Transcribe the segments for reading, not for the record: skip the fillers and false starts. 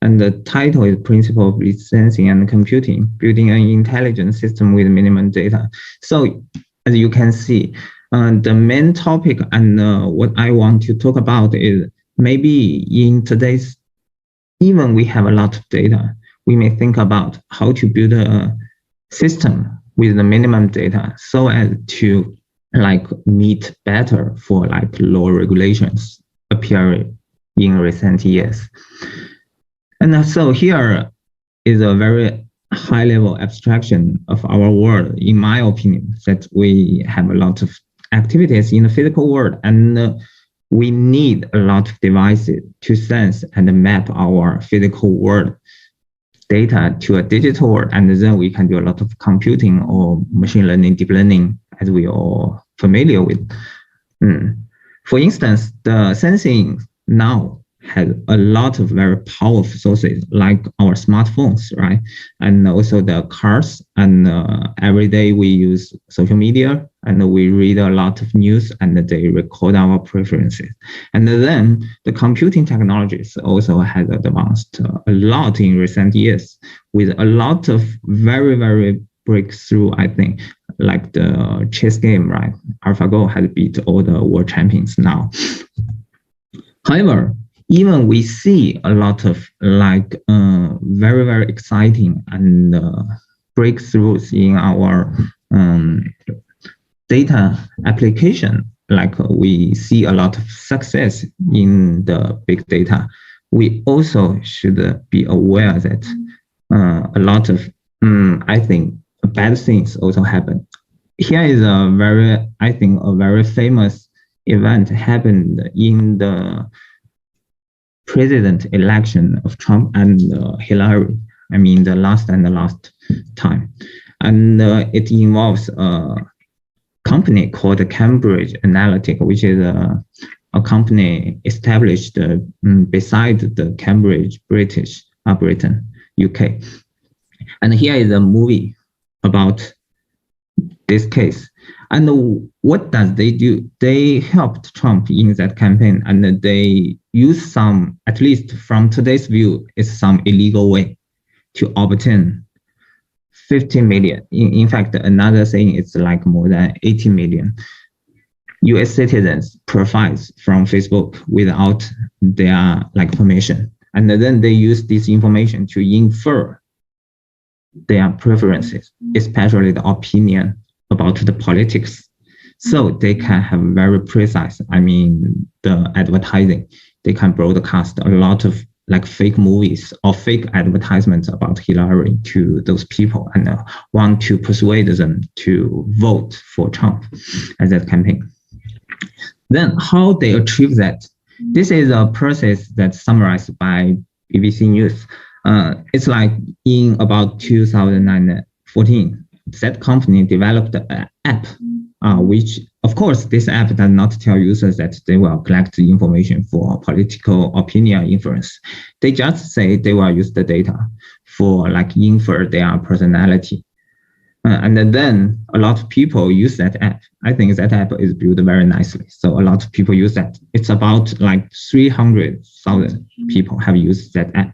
And the title is Principle of Sensing and Computing, Building an Intelligent System with Minimum Data. So as you can see, the main topic and what I want to talk about is maybe in today's, even we have a lot of data, we may think about how to build a system with the minimum data so as to meet better for law regulations appearing in recent years. And so here is a very high level abstraction of our world, in my opinion, that we have a lot of activities in the physical world and we need a lot of devices to sense and map our physical world data to a digital world, and then we can do a lot of computing or machine learning, deep learning, as we are familiar with. For instance, the sensing now has a lot of very powerful sources like our smartphones, right? And also the cars, and every day we use social media and we read a lot of news and they record our preferences. And then the computing technologies also has advanced a lot in recent years with a lot of very, very breakthrough, I think, like the chess game, right? AlphaGo has beat all the world champions now. However, even we see a lot of very, very exciting and breakthroughs in our data application, like we see a lot of success in the big data. We also should be aware that a lot of, I think, bad things also happen. Here is a very famous event happened in the president election of Trump and Hillary. I mean, the last time. And it involves a company called Cambridge Analytica, which is a company established beside the Cambridge, Britain, UK. And here is a movie about this case. And what does they do? They helped Trump in that campaign, and they use some, at least from today's view, is some illegal way to obtain 50 million. In fact, another thing is like more than 80 million US citizens profiles from Facebook without their permission. And then they use this information to infer their preferences, especially the opinion about the politics. So they can have very precise, the advertising. They can broadcast a lot of fake movies or fake advertisements about Hillary to those people and want to persuade them to vote for Trump at that campaign. Then how they achieve that? This is a process that's summarized by BBC News. It's like in about 2014, that company developed an app, which, of course, this app does not tell users that they will collect the information for political opinion inference. They just say they will use the data for infer their personality. And then a lot of people use that app. I think that app is built very nicely. So a lot of people use that. It's about 300,000 people have used that app.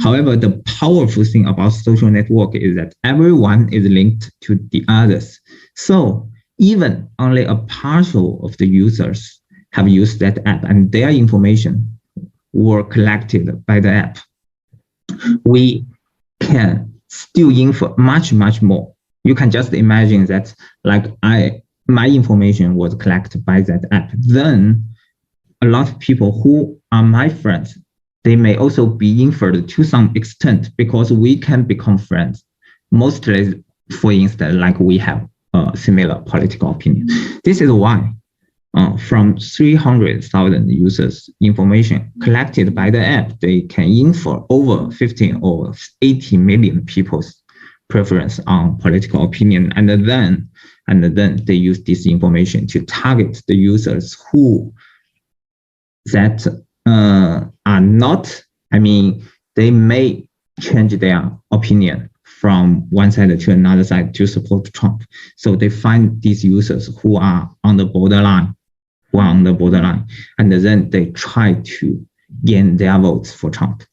However, the powerful thing about social network is that everyone is linked to the others. So even only a partial of the users have used that app and their information were collected by the app. We can still infer much, much more. You can just imagine that my information was collected by that app. Then a lot of people who are my friends, they may also be inferred to some extent because we can become friends. Mostly, for instance, we have a similar political opinion. This is why from 300,000 users information collected by the app, they can infer over 15 or 80 million people's preference on political opinion, and then they use this information to target the users who that are not, they may change their opinion from one side to another side to support Trump. So they find these users who are on the borderline, and then they try to gain their votes for Trump.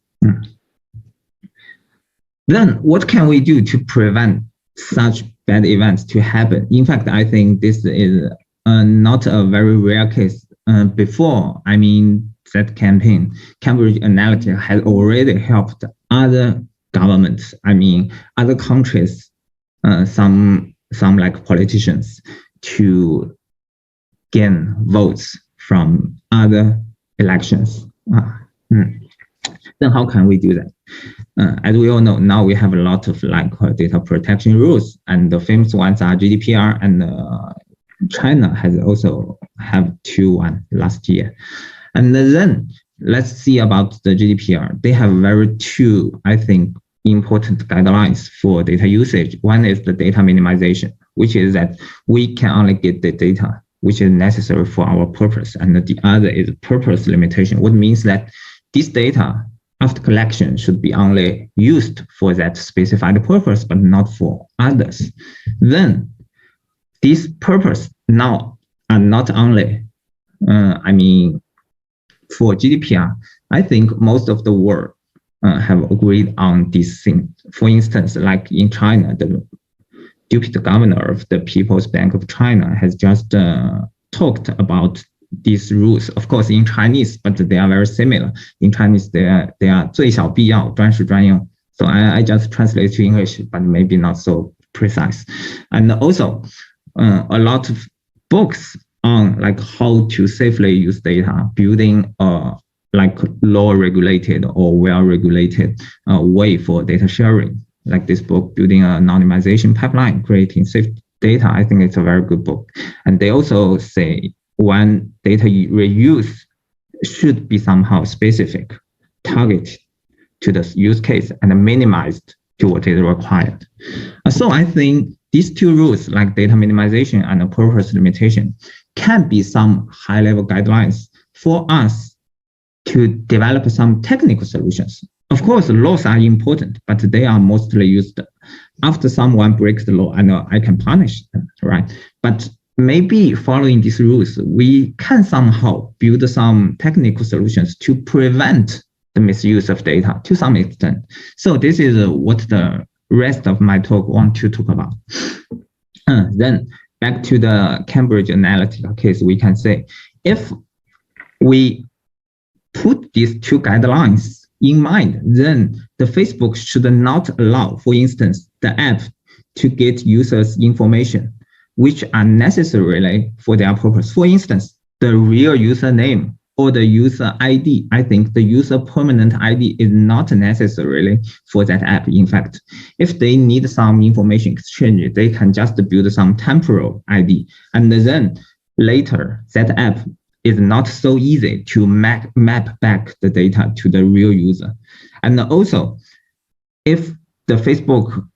Then what can we do to prevent such bad events to happen? In fact, I think this is not a very rare case. Before, I mean, that campaign, Cambridge Analytica has already helped other governments, I mean, other countries, some like politicians to gain votes from other elections. Then how can we do that? As we all know, now we have a lot of like data protection rules, and the famous ones are GDPR, and China has also have one last year. And then let's see about the GDPR. They have two, I think, important guidelines for data usage. One is the data minimization, which is that we can only get the data which is necessary for our purpose, and the other is purpose limitation, which means that this data after collection should be only used for that specified purpose, but not for others. Then this purpose now are not only, I mean, for GDPR, I think most of the world have agreed on this thing. For instance, like in China, the deputy governor of the People's Bank of China has just talked about these rules, of course, in Chinese, but they are very similar. In Chinese, they are 最小必要，专时专用. So I just translate to English, but maybe not so precise. And also, a lot of books on like how to safely use data, building a like law-regulated or well-regulated way for data sharing. Like this book, Building an Anonymization Pipeline, Creating Safe Data. I think it's a very good book. And they also say when data reuse should be somehow specific, targeted to the use case, and minimized to what is required. So I think these two rules, like data minimization and purpose limitation, can be some high-level guidelines for us to develop some technical solutions. Of course, laws are important, but they are mostly used after someone breaks the law, and I can punish them, right? But maybe following these rules, we can somehow build some technical solutions to prevent the misuse of data to some extent. So this is what the rest of my talk want to talk about. Then back to the Cambridge Analytica case, we can say, if we put these two guidelines in mind, then the Facebook should not allow, for instance, the app to get users' information, which are necessarily for their purpose. For instance, the real username or the user ID. I think the user permanent ID is not necessarily for that app. In fact, if they need some information exchange, they can just build some temporal ID. And then later, that app is not so easy to map back the data to the real user. And also, if the Facebook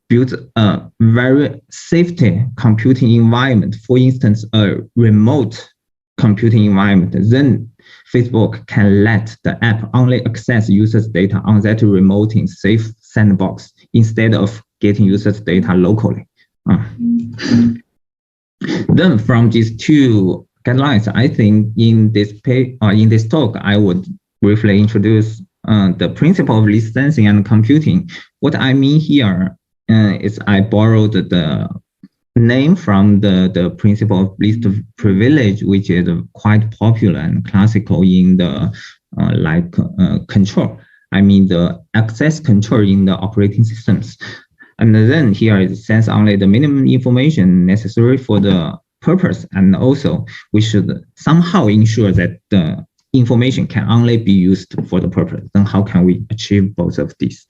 builds a very safety computing environment, for instance, a remote computing environment, then Facebook can let the app only access users' data on that remote and safe sandbox instead of getting users' data locally. Then from these two guidelines, I think in this talk, I would briefly introduce the principle of least sensing and computing. What I mean here is I borrowed the name from the principle of least privilege, which is quite popular and classical in the control. I mean the access control in the operating systems. And then here it sends only the minimum information necessary for the purpose, and also we should somehow ensure that the information can only be used for the purpose. Then how can we achieve both of these?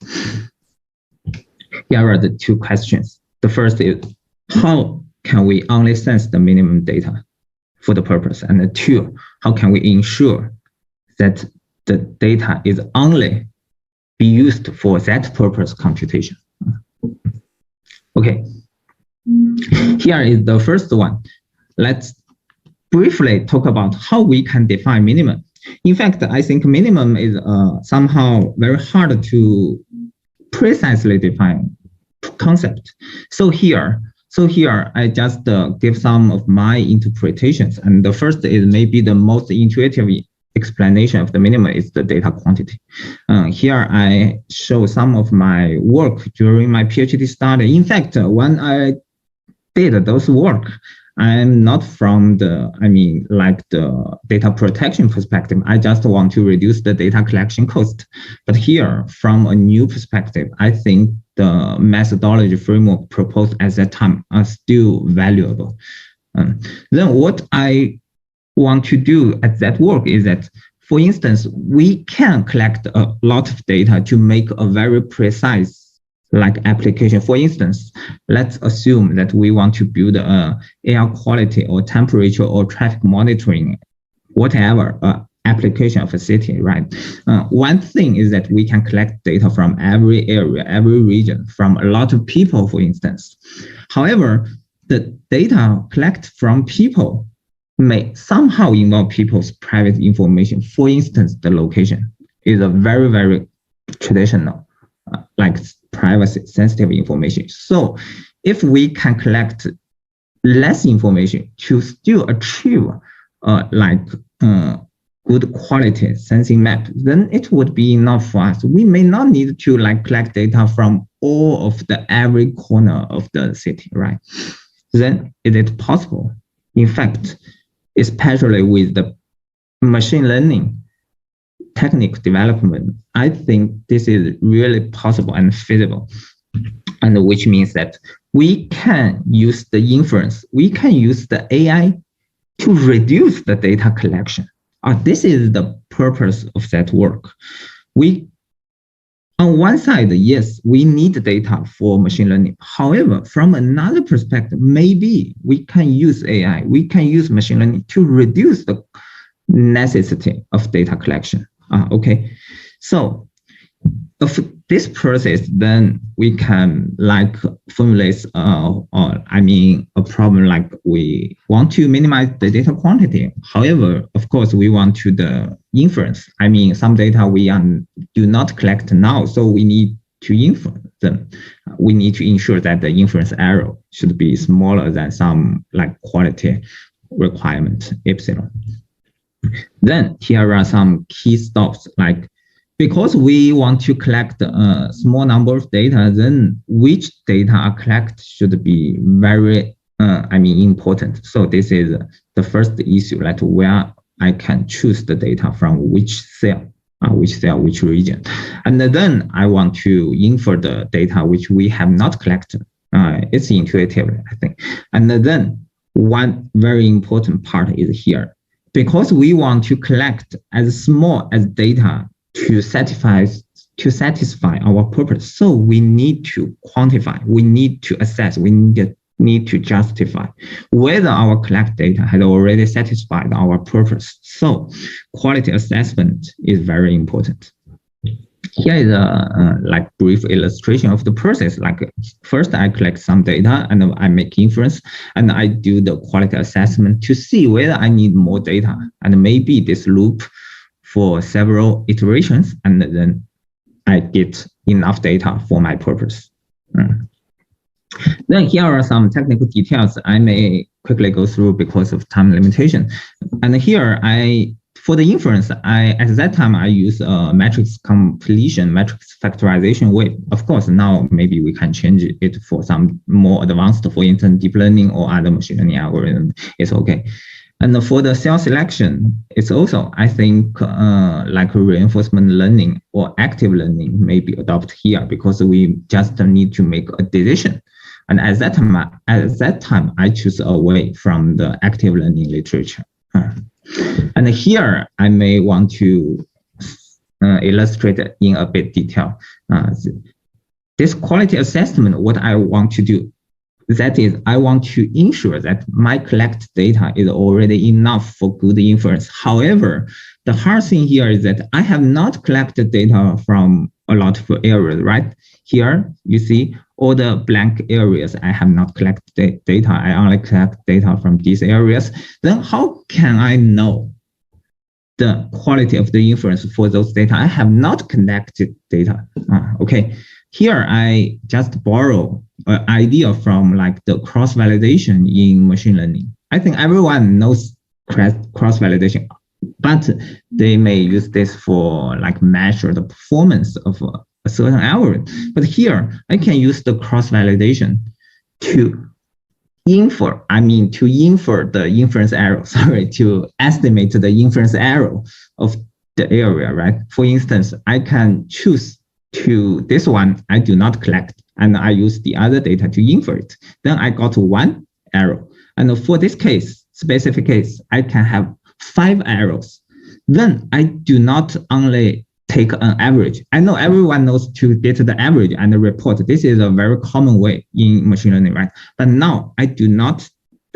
Here are the two questions. The first is, how can we only sense the minimum data for the purpose? And the two, how can we ensure that the data is only be used for that purpose computation? Okay, here is the first one. Let's briefly talk about how we can define minimum. In fact, I think minimum is somehow very hard to precisely define concept. So here I just give some of my interpretations. And the first is maybe the most intuitive explanation of the minimum is the data quantity. Here I show some of my work during my PhD study. In fact, when I did those work, I'm not from the data protection perspective. I just want to reduce the data collection cost. But here, from a new perspective, I think the methodology framework proposed at that time are still valuable. Then what I want to do at that work is that, for instance, we can collect a lot of data to make a very precise application. For instance, let's assume that we want to build a air quality or temperature or traffic monitoring, whatever application of a city, right? One thing is that we can collect data from every area, every region, from a lot of people, for instance. However, the data collected from people may somehow involve people's private information. For instance, the location is a very, very traditional, privacy sensitive information. So if we can collect less information to still achieve good quality sensing map, then it would be enough for us. We may not need to collect data from all of every corner of the city, right? Then it is possible. In fact, especially with the machine learning technique development, I think this is really possible and feasible, and which means that we can use the inference, we can use the AI to reduce the data collection. This is the purpose of that work. On one side, yes, we need data for machine learning. However, from another perspective, maybe we can use AI, we can use machine learning to reduce the necessity of data collection. Okay, so of this process, then we can formulate a problem we want to minimize the data quantity. However, of course, we want to the inference. Some data we do not collect now, so we need to infer them. We need to ensure that the inference error should be smaller than some quality requirement epsilon. Then here are some key stops, because we want to collect a small number of data, then which data are collected should be very important. So this is the first issue, where I can choose the data from which cell, which region. And then I want to infer the data which we have not collected. It's intuitive, I think. And then one very important part is here. Because we want to collect as small as data to satisfy our purpose, so we need to quantify, we need to assess, we need to justify whether our collect data has already satisfied our purpose. So quality assessment is very important. Here is a brief illustration of the process. First, I collect some data and I make inference, and I do the quality assessment to see whether I need more data, and maybe this loop for several iterations, and then I get enough data for my purpose. Then here are some technical details I may quickly go through because of time limitation. And here for the inference, at that time I use a matrix completion, matrix factorization way. Of course, now maybe we can change it for some more advanced, for instance, deep learning or other machine learning algorithm. It's okay. And for the cell selection, it's also, I think, reinforcement learning or active learning may be adopted here, because we just need to make a decision. And at that time, I choose away from the active learning literature. And here, I may want to illustrate in a bit detail. This quality assessment, what I want to do, that is, I want to ensure that my collected data is already enough for good inference. However, the hard thing here is that I have not collected data from a lot of areas, right? Here, you see all the blank areas. I have not collected data. I only collect data from these areas. Then how can I know the quality of the inference for those data? I have not collected data. Okay. Here, I just borrow an idea from the cross-validation in machine learning. I think everyone knows cross-validation. but they may use this for like measure the performance of a certain algorithm. But here, I can use the cross-validation to infer the inference error, to estimate the inference error of the area, right? For instance, I can choose to this one, I do not collect, and I use the other data to infer it. Then I got one error. And for this case, specific case, I can have 5 errors. Then I do not only take an average. I know everyone knows to get the average and the report. This is a very common way in machine learning, right? But now I do not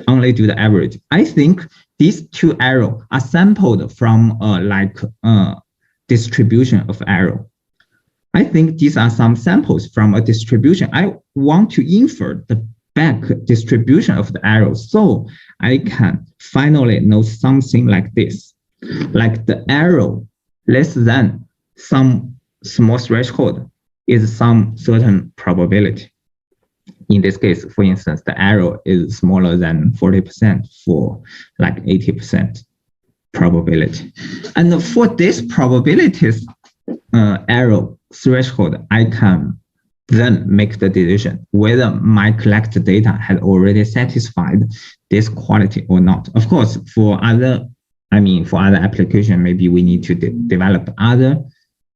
only do the average. I think these 2 errors are sampled from distribution of error. I think these are some samples from a distribution. I want to infer the back distribution of the errors, so I can finally know something like this, like the error less than some small threshold is some certain probability. In this case, for instance, the error is smaller than 40% for like 80% probability. And for this probabilities error threshold, I can then make the decision whether my collected data has already satisfied this quality or not. Of course, for other application, maybe we need to develop other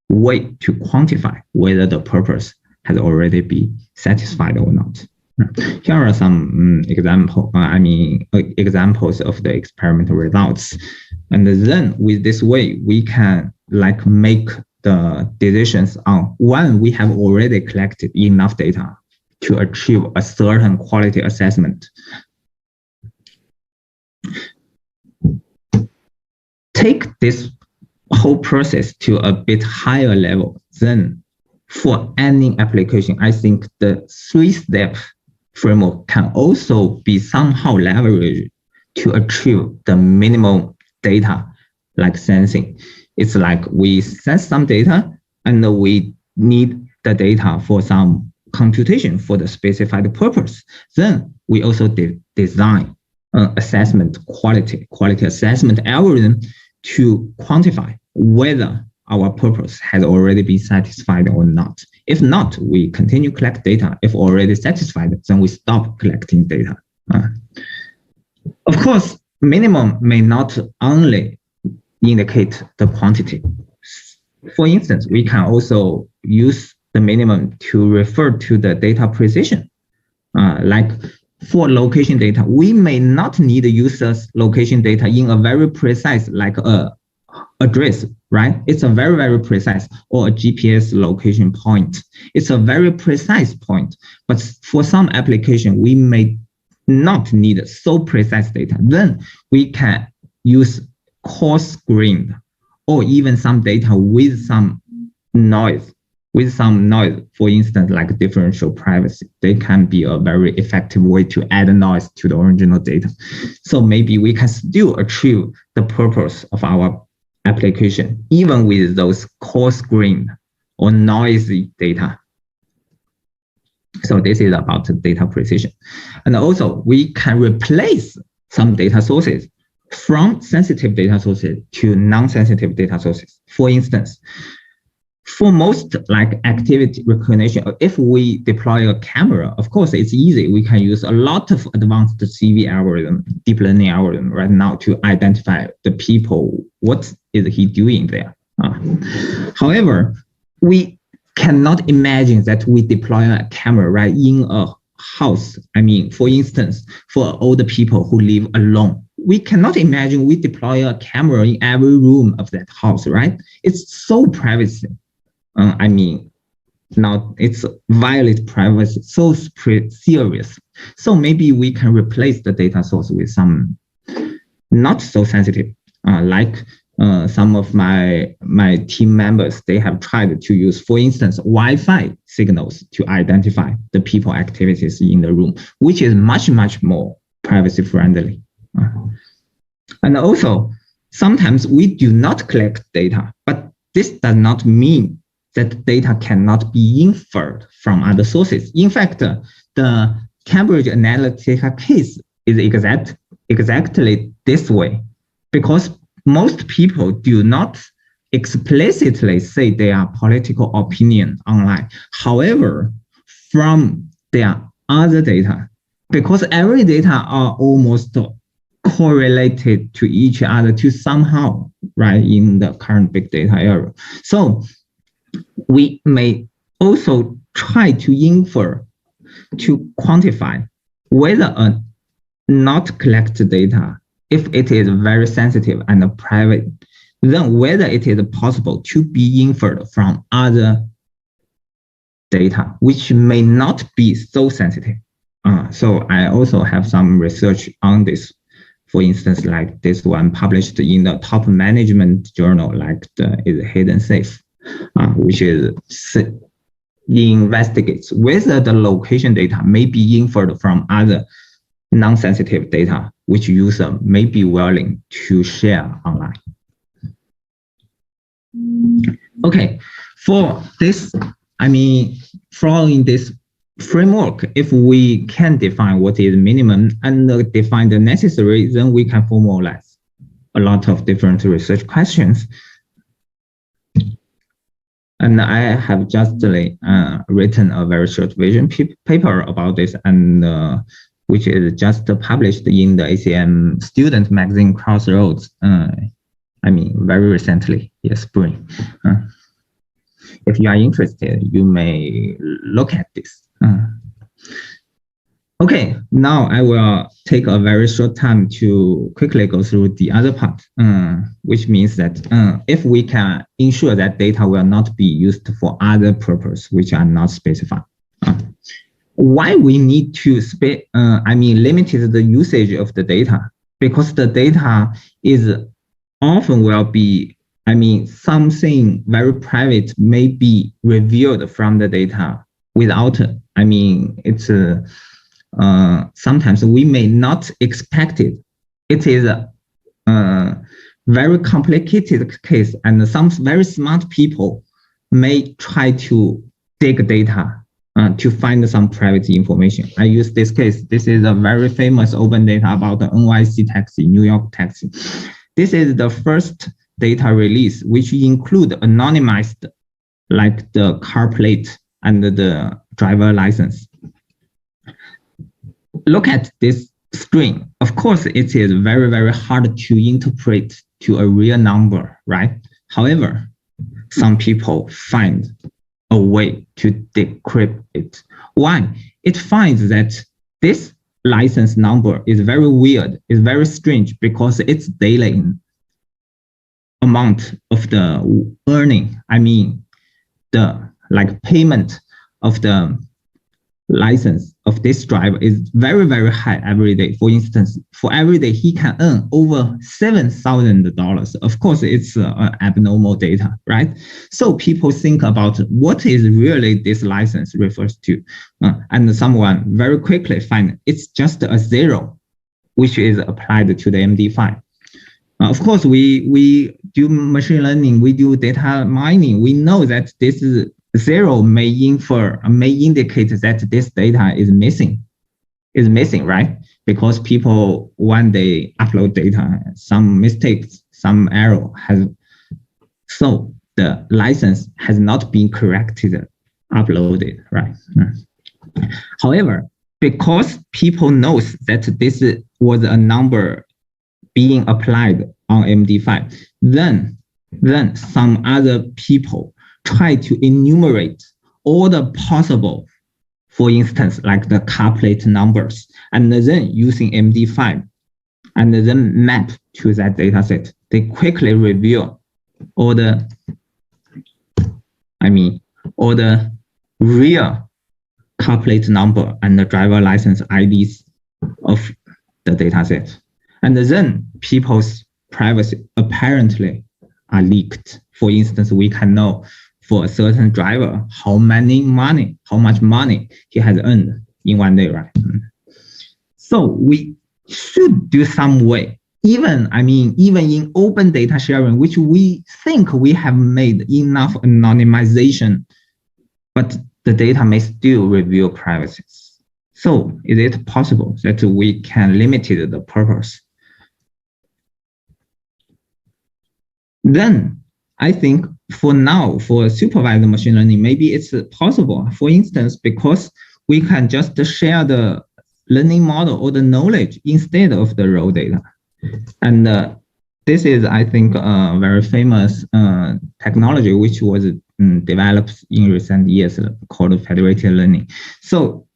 way to quantify whether the purpose has already been satisfied or not. Here are some examples of the experimental results. And then with this way, we can like make the decisions on when we have already collected enough data to achieve a certain quality assessment. Take this whole process to a bit higher level. Then for any application, I think the 3-step framework can also be somehow leveraged to achieve the minimum data like sensing. It's like we sense some data and we need the data for some computation for the specified purpose. Then we also design an assessment quality assessment algorithm to quantify whether our purpose has already been satisfied or not. If not, we continue collect data. If already satisfied, then we stop collecting data. Of course, minimum may not only indicate the quantity. For instance, we can also use the minimum to refer to the data precision. Like for location data, we may not need the user's location data in a very precise, like a address, right? It's a very, very precise, or a GPS location point. It's a very precise point. But for some application, we may not need so precise data. Then we can use coarse grained or even some data with some noise. For instance, like differential privacy. They can be a very effective way to add noise to the original data. So maybe we can still achieve the purpose of our application, even with those coarse-grained or noisy data. So this is about data precision. And also, we can replace some data sources from sensitive data sources to non-sensitive data sources. For instance, for most like activity recognition, if we deploy a camera, of course, it's easy. We can use a lot of advanced CV algorithm, deep learning algorithm right now to identify the people. What is he doing there? However, we cannot imagine that we deploy a camera right in a house. I mean, for instance, for older people who live alone, we cannot imagine we deploy a camera in every room of that house, right? It's so privacy. Now it's violate privacy, so serious. So maybe we can replace the data source with some not so sensitive, like some of my team members, they have tried to use, for instance, Wi-Fi signals to identify the people activities in the room, which is much, much more privacy friendly. And also, sometimes we do not collect data, but this does not mean that data cannot be inferred from other sources. In fact, the Cambridge Analytica case is exactly this way, because most people do not explicitly say their political opinion online. However, from their other data, because every data are almost correlated to each other to somehow, right, in the current big data era. So we may also try to infer, to quantify whether a not collect data, if it is very sensitive and private, then whether it is possible to be inferred from other data, which may not be so sensitive. So I also have some research on this. For instance, like this one published in the top management journal, like is Hidden Safe, which is investigates whether the location data may be inferred from other non-sensitive data, which user may be willing to share online. Okay, for this, I mean, following this framework, if we can define what is minimum and define the necessary, then we can formalize a lot of different research questions. And I have just written a very short vision paper about this, and which is just published in the ACM student magazine Crossroads. I mean, very recently, yes, spring. If you are interested, you may look at this. Okay, now I will take a very short time to quickly go through the other part, which means that if we can ensure that data will not be used for other purposes which are not specified. Why we need to limit the usage of the data? Because the data is often will be, something very private may be revealed from the data without, it's sometimes we may not expect it. It is a very complicated case, and some very smart people may try to dig data to find some private information. I use this case. This is a very famous open data about the NYC taxi, New York taxi. This is the first data release, which include anonymized, like the car plate and the driver license. Look at this screen. Of course, it is very, very hard to interpret to a real number, right? However, some people find a way to decrypt it. Why? It finds that this license number is very weird, it's very strange, because it's daily amount of the earning, the payment of the license of this driver is very, very high every day. For instance, for every day, he can earn over $7,000. Of course, it's abnormal data, right? So people think about what is really this license refers to. And someone very quickly find it's just a zero, which is applied to the MD5. Of course, we do machine learning, we do data mining. We know that this is zero may indicate that this data is missing, right? Because people, when they upload data, some mistakes, some error has, so the license has not been corrected, uploaded, right? However, because people knows that this was a number being applied on MD5, then some other people try to enumerate all the possible, for instance, like the car plate numbers, and then using MD5, and then map to that data set. They quickly reveal all the, all the real car plate number and the driver license IDs of the data set. And then people's privacy apparently are leaked. For instance, we can know for a certain driver how much money he has earned in one day, right? So we should do some way, even in open data sharing, which we think we have made enough anonymization, but the data may still reveal privacy. So is it possible that we can limit the purpose? Then I think for now, for supervised machine learning, maybe it's possible. For instance, because we can just share the learning model or the knowledge instead of the raw data. And this is, I think, a very famous technology which was developed in recent years called federated learning. So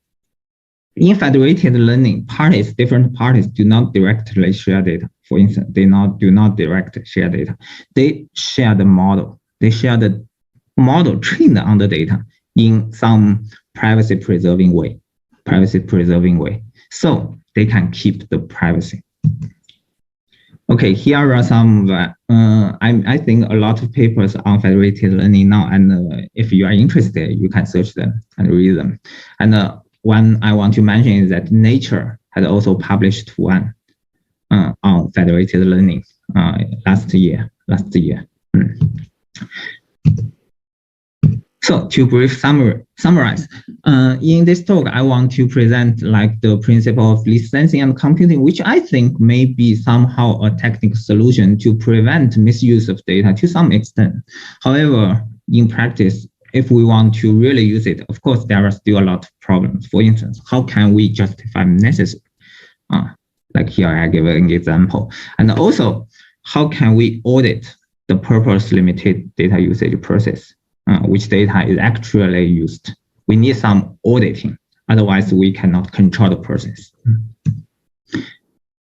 in federated learning, different parties do not directly share data. For instance, they do not directly share data. They share the model. They share the model trained on the data in some privacy preserving way. So they can keep the privacy. Okay, here are some, I think a lot of papers on federated learning now, and if you are interested, you can search them and read them. And one I want to mention is that Nature has also published one on federated learning last year. So to brief summarize, in this talk, I want to present like the principle of least sensing and computing, which I think may be somehow a technical solution to prevent misuse of data to some extent. However, in practice, if we want to really use it, of course, there are still a lot of problems. For instance, how can we justify necessary? Like here, I give an example. And also, how can we audit the purpose-limited data usage process? Which data is actually used. We need some auditing. Otherwise, we cannot control the process.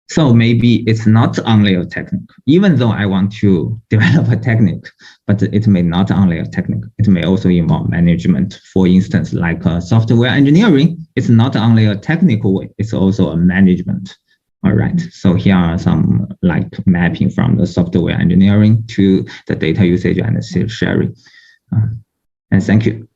So maybe it's not only a technique, even though I want to develop a technique, but it may not only a technique. It may also involve management. For instance, like software engineering, it's not only a technical way, it's also a management. All right, so here are some like mapping from the software engineering to the data usage and sharing. And thank you.